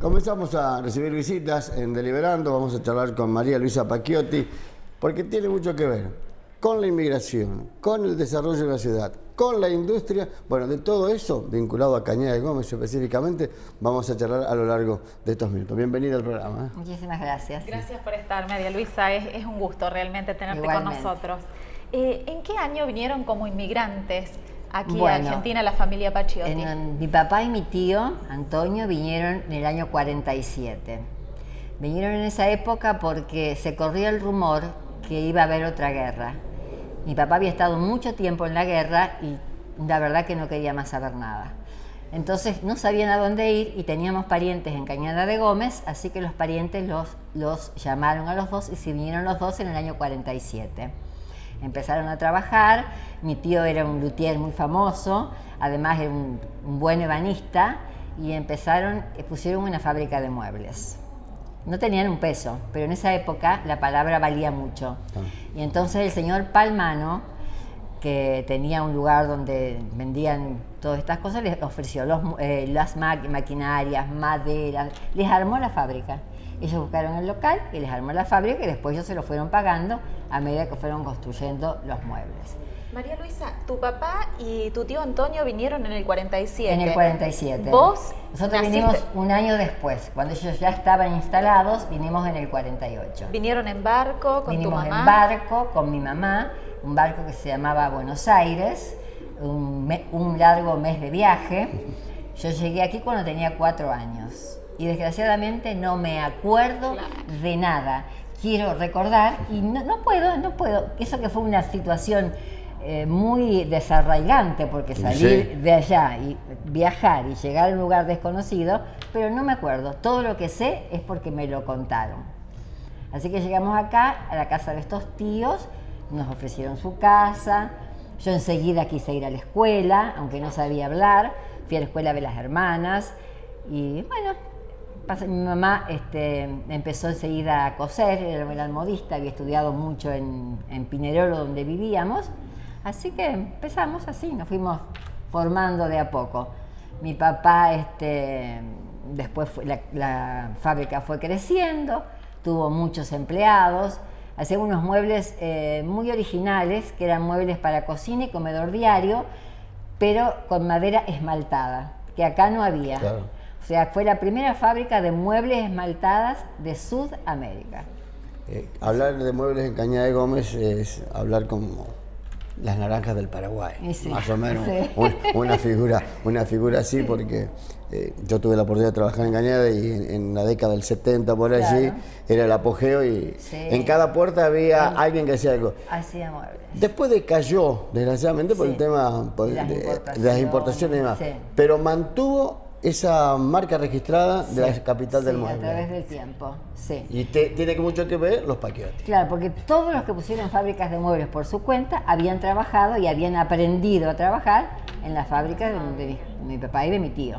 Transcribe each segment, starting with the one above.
Comenzamos a recibir visitas en Deliberando. Vamos a charlar con María Luisa Pacchiotti, porque tiene mucho que ver con la inmigración, con el desarrollo de la ciudad, con la industria. Bueno, de todo eso, vinculado a Cañada de Gómez específicamente, vamos a charlar a lo largo de estos minutos. Bienvenida al programa. Muchísimas gracias. Gracias por estar, María Luisa. Es un gusto realmente tenerte Igualmente. con nosotros. ¿En qué año vinieron como inmigrantes aquí a Argentina la familia Pacchiotti? Mi papá y mi tío, Antonio, vinieron en el año 47. Vinieron en esa época porque se corría el rumor que iba a haber otra guerra. Mi papá había estado mucho tiempo en la guerra y la verdad que no quería más saber nada. Entonces no sabían a dónde ir y teníamos parientes en Cañada de Gómez, así que los parientes los llamaron a los dos y se vinieron los dos en el año 47. Empezaron a trabajar, mi tío era un luthier muy famoso, además era un buen ebanista, y pusieron una fábrica de muebles. No tenían un peso, pero en esa época la palabra valía mucho. Y entonces el señor Palmano, que tenía un lugar donde vendían todas estas cosas, les ofreció las maquinarias, maderas, les armó la fábrica. Ellos buscaron el local y les armó la fábrica y después ellos se lo fueron pagando a medida que fueron construyendo los muebles. María Luisa, tu papá y tu tío Antonio vinieron en el 47. En el 47. ¿Vos? Nosotros vinimos un año después. Cuando ellos ya estaban instalados, vinimos en el 48. ¿Vinieron en barco con tu mamá? Vinimos en barco con mi mamá, un barco que se llamaba Buenos Aires, un largo mes de viaje. Yo llegué aquí cuando tenía 4 años. Y desgraciadamente no me acuerdo de nada. Quiero recordar y no puedo. Eso que fue una situación muy desarraigante, porque salir de allá y viajar y llegar a un lugar desconocido, pero no me acuerdo. Todo lo que sé es porque me lo contaron. Así que llegamos acá, a la casa de estos tíos, nos ofrecieron su casa. Yo enseguida quise ir a la escuela, aunque no sabía hablar. Fui a la escuela de las hermanas y bueno, mi mamá empezó enseguida a coser, era modista, había estudiado mucho en Pinerolo, donde vivíamos, así que empezamos así, nos fuimos formando de a poco. Mi papá, después la fábrica fue creciendo, tuvo muchos empleados, hacía unos muebles muy originales, que eran muebles para cocina y comedor diario, pero con madera esmaltada, que acá no había. Claro. O sea, fue la primera fábrica de muebles esmaltadas de Sudamérica. Hablar de muebles en Cañada de Gómez es hablar como las naranjas del Paraguay, más o menos, una figura así, porque yo tuve la oportunidad de trabajar en Cañada y en la década del 70 por allí, era el apogeo y en cada puerta había alguien que hacía algo. Hacía muebles. Después decayó, desgraciadamente, por el tema de las importaciones y demás, pero mantuvo esa marca registrada de la capital del mueble. A través del tiempo, Y tiene mucho que ver los Pacchiotti. Claro, porque todos los que pusieron fábricas de muebles por su cuenta habían trabajado y habían aprendido a trabajar en las fábricas de mi papá y de mi tío.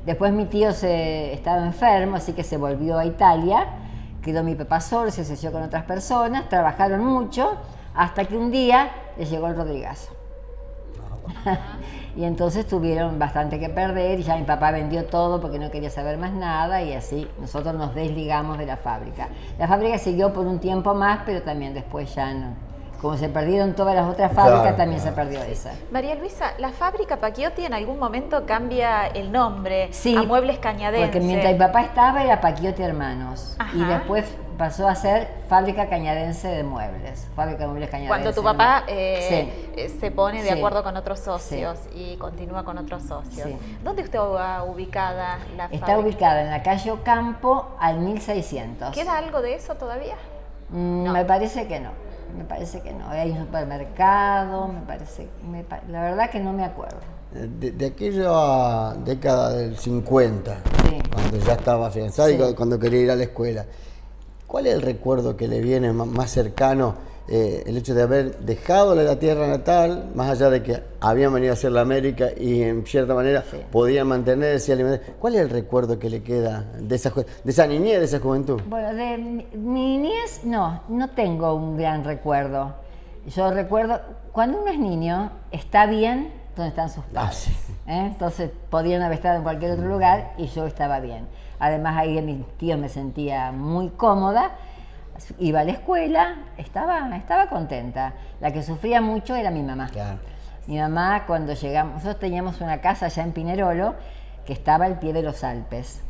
Después mi tío estaba enfermo, así que se volvió a Italia, quedó mi papá solo, se asoció con otras personas, trabajaron mucho, hasta que un día les llegó el Rodrigazo. Y entonces tuvieron bastante que perder y ya mi papá vendió todo porque no quería saber más nada y así nosotros nos desligamos de la fábrica. La fábrica siguió por un tiempo más, pero también después ya no. Como se perdieron todas las otras fábricas, también se perdió esa. María Luisa, la fábrica Pacchiotti en algún momento cambia el nombre a Muebles Cañadense. Porque mientras mi papá estaba era Pacchiotti Hermanos. Y después pasó a ser Fábrica Cañadense de Muebles. Fábrica de Muebles Cañadense. Cuando tu papá se pone de acuerdo con otros socios y continúa con otros socios. ¿Dónde está ubicada la fábrica? Está ubicada en la calle Ocampo al 1600. ¿Queda algo de eso todavía? No. Me parece que no. Hay un supermercado, la verdad que no me acuerdo. De aquella década del 50, cuando ya estaba afianzada y cuando quería ir a la escuela, ¿cuál es el recuerdo que le viene más cercano? El hecho de haber dejado la tierra natal, más allá de que habían venido a hacer la América y en cierta manera podían mantenerse y alimentarse. ¿Cuál es el recuerdo que le queda de esa niñez, de esa juventud? Bueno, de mi niñez no tengo un gran recuerdo. Yo recuerdo, cuando uno es niño, está bien donde están sus padres. Entonces podrían haber estado en cualquier otro lugar y yo estaba bien. Además ahí en mis tíos me sentía muy cómoda, iba a la escuela, estaba contenta. La que sufría mucho era mi mamá. Claro. Mi mamá, cuando llegamos, nosotros teníamos una casa allá en Pinerolo que estaba al pie de los Alpes.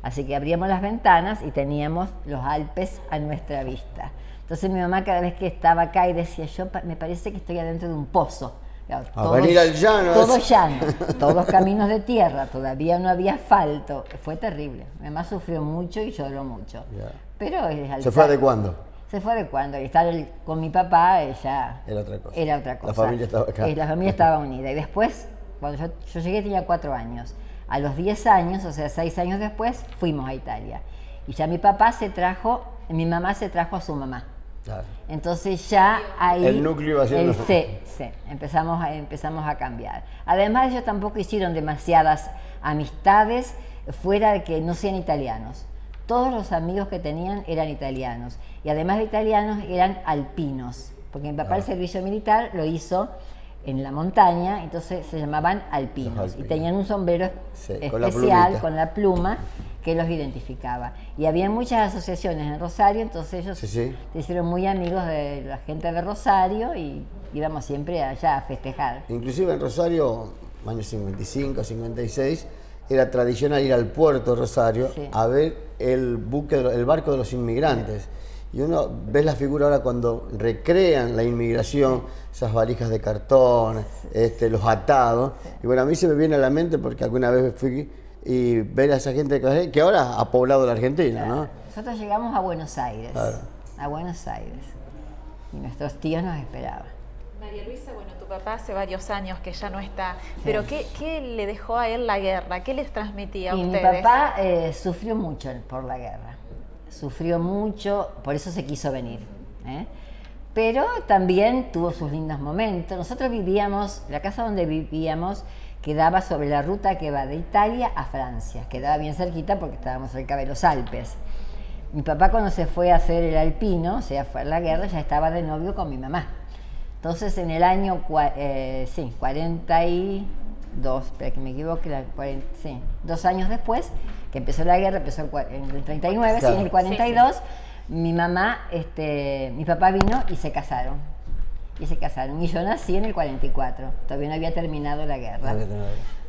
Así que abríamos las ventanas y teníamos los Alpes a nuestra vista. Entonces mi mamá cada vez que estaba acá y decía, me parece que estoy adentro de un pozo. Claro, a venir al llano. Todo llano, todos caminos de tierra, todavía no había asfalto. Fue terrible. Mi mamá sufrió mucho y lloró mucho. Yeah. Pero ¿Se fue adecuando? Se fue adecuando. Y estar con mi papá ella era otra cosa. Era otra cosa. La familia estaba acá. La familia estaba unida. Y después, cuando yo llegué tenía 4 años. A los 10 años, o sea, 6 años después, fuimos a Italia. Y ya mi mamá se trajo a su mamá. Claro. Entonces ya ahí el núcleo va siendo... Sí, empezamos a cambiar. Además ellos tampoco hicieron demasiadas amistades fuera de que no sean italianos. Todos los amigos que tenían eran italianos. Y además de italianos eran alpinos. Porque mi papá el servicio militar lo hizo en la montaña, entonces se llamaban alpinos. Y tenían un sombrero especial con la pluma que los identificaba. Y había muchas asociaciones en Rosario, entonces ellos se hicieron muy amigos de la gente de Rosario y íbamos siempre allá a festejar. Inclusive en Rosario, años 55, 56, era tradicional ir al puerto de Rosario a ver el barco de los inmigrantes. Y uno ve la figura ahora cuando recrean la inmigración, esas valijas de cartón, los atados. Y bueno, a mí se me viene a la mente porque alguna vez fui y ver a esa gente que ahora ha poblado la Argentina, ¿no? Nosotros llegamos a Buenos Aires, a Buenos Aires, y nuestros tíos nos esperaban. María Luisa, bueno, tu papá hace varios años que ya no está, pero ¿qué le dejó a él la guerra? ¿Qué les transmitía a ustedes? Mi papá sufrió mucho por la guerra, sufrió mucho, por eso se quiso venir, pero también tuvo sus lindos momentos. Nosotros vivíamos, la casa donde vivíamos quedaba sobre la ruta que va de Italia a Francia, quedaba bien cerquita porque estábamos cerca de los Alpes. Mi papá cuando se fue a hacer el alpino, o sea, fue a la guerra, ya estaba de novio con mi mamá. Entonces en el año 42, espera que me equivoque, 2 años después, que empezó la guerra, empezó en el 39, en el 42, mi mamá, mi papá vino y se casaron. Y yo nací en el 44, todavía no había terminado la guerra.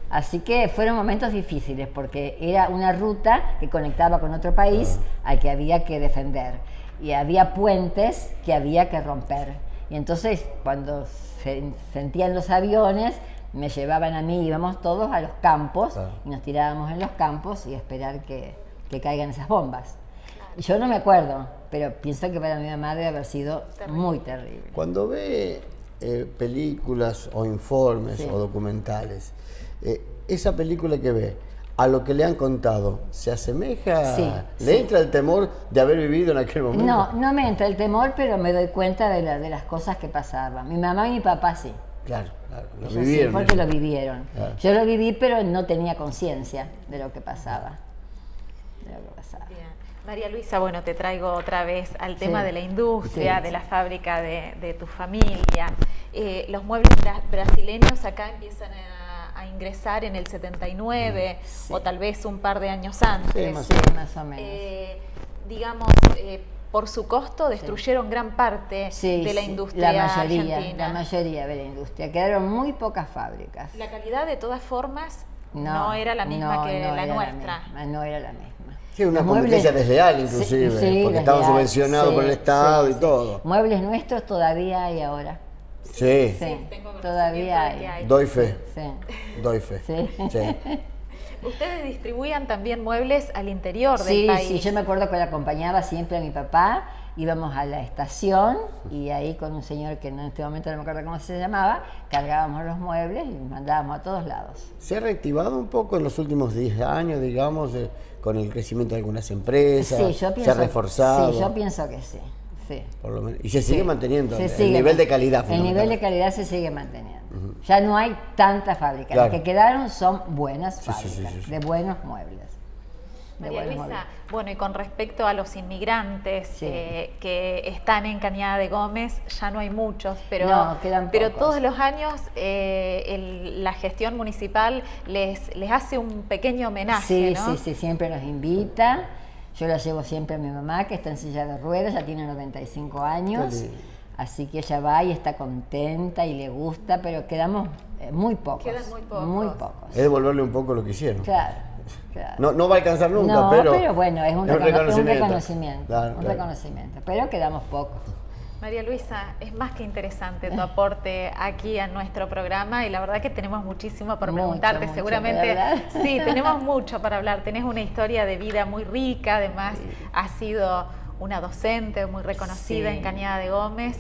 Así que fueron momentos difíciles porque era una ruta que conectaba con otro país al que había que defender. Y había puentes que había que romper. Y entonces cuando se sentían los aviones, me llevaban a mí, íbamos todos a los campos y nos tirábamos en los campos y esperar que caigan esas bombas. Yo no me acuerdo, pero pienso que para mi mamá debe haber sido muy terrible. Cuando ve películas o informes o documentales, esa película que ve, a lo que le han contado, ¿se asemeja? ¿Le entra el temor de haber vivido en aquel momento? No me entra el temor, pero me doy cuenta de las cosas que pasaban. Mi mamá y mi papá sí. Claro, lo vivieron. Sí, porque lo vivieron. Claro. Yo lo viví, pero no tenía conciencia de lo que pasaba. Bien. María Luisa, bueno, te traigo otra vez al tema de la industria, de la fábrica de tu familia. Los muebles brasileños acá empiezan a ingresar en el 79 o tal vez un par de años antes. Más o menos. Digamos, por su costo destruyeron gran parte de la industria argentina. La mayoría de la industria. Quedaron muy pocas fábricas. La calidad, de todas formas, no era la misma que la nuestra. No era la misma. Sí, una competencia desleal inclusive, porque estaban subvencionados por el Estado y todo. Muebles nuestros todavía hay ahora. Sí, todavía hay. Doy fe. Doy fe. Ustedes distribuían también muebles al interior del país. Sí, yo me acuerdo que le acompañaba siempre a mi papá, íbamos a la estación y ahí con un señor que en este momento no me acuerdo cómo se llamaba, cargábamos los muebles y mandábamos a todos lados. ¿Se ha reactivado un poco en los últimos 10 años, digamos, con el crecimiento de algunas empresas? Sí, yo pienso, ¿se ha reforzado? Sí, yo pienso que sí. Por lo menos. Y se sigue manteniendo el nivel de calidad. El nivel de calidad se sigue manteniendo. Ya no hay tantas fábricas. Las que quedaron son buenas fábricas, de buenos muebles. María Luisa, bueno, y con respecto a los inmigrantes que están en Cañada de Gómez, ya no hay muchos, pero, pero todos los años la gestión municipal les hace un pequeño homenaje, ¿no? Sí, siempre nos invita. Yo la llevo siempre a mi mamá, que está en silla de ruedas, ya tiene 95 años. Así que ella va y está contenta y le gusta, pero quedamos muy pocos. Quedan muy pocos. Es devolverle un poco lo que hicieron. Claro. No va a alcanzar nunca, pero bueno, es un reconocimiento. Claro. Reconocimiento, pero quedamos pocos. María Luisa, es más que interesante tu aporte aquí a nuestro programa y la verdad que tenemos muchísimo por preguntarte. Seguramente, sí, tenemos mucho para hablar. Tenés una historia de vida muy rica, además has sido una docente muy reconocida en Cañada de Gómez.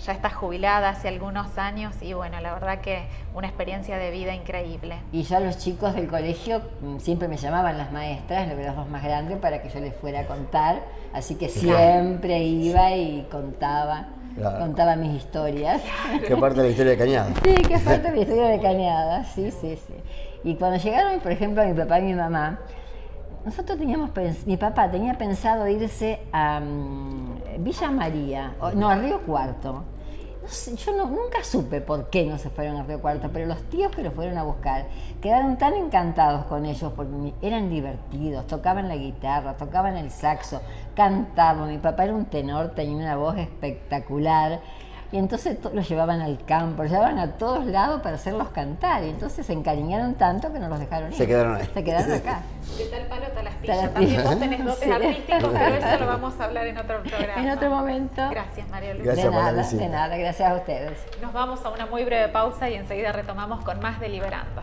Ya estás jubilada hace algunos años y bueno, la verdad que una experiencia de vida increíble. Y ya los chicos del colegio siempre me llamaban las maestras, los dos más grandes, para que yo les fuera a contar, así que siempre iba y contaba mis historias. ¿Qué parte de la historia de Cañada? Sí, qué parte de la historia de Cañada, sí. Y cuando llegaron, por ejemplo, mi papá y mi mamá, nosotros mi papá tenía pensado irse a Villa María, a Río Cuarto. No sé, yo nunca supe por qué no se fueron a Río Cuarto, pero los tíos que los fueron a buscar quedaron tan encantados con ellos porque eran divertidos, tocaban la guitarra, tocaban el saxo, cantaban. Mi papá era un tenor, tenía una voz espectacular. Y entonces los llevaban al campo, los llevaban a todos lados para hacerlos cantar. Y entonces se encariñaron tanto que no los dejaron ir. Se quedaron ahí. Se quedaron acá. De tal palo, tal astilla. También vos tenés dotes artísticos, pero eso lo vamos a hablar en otro programa. En otro momento. Gracias, María Luisa. Gracias, de nada, gracias a ustedes. Nos vamos a una muy breve pausa y enseguida retomamos con más Deliberando.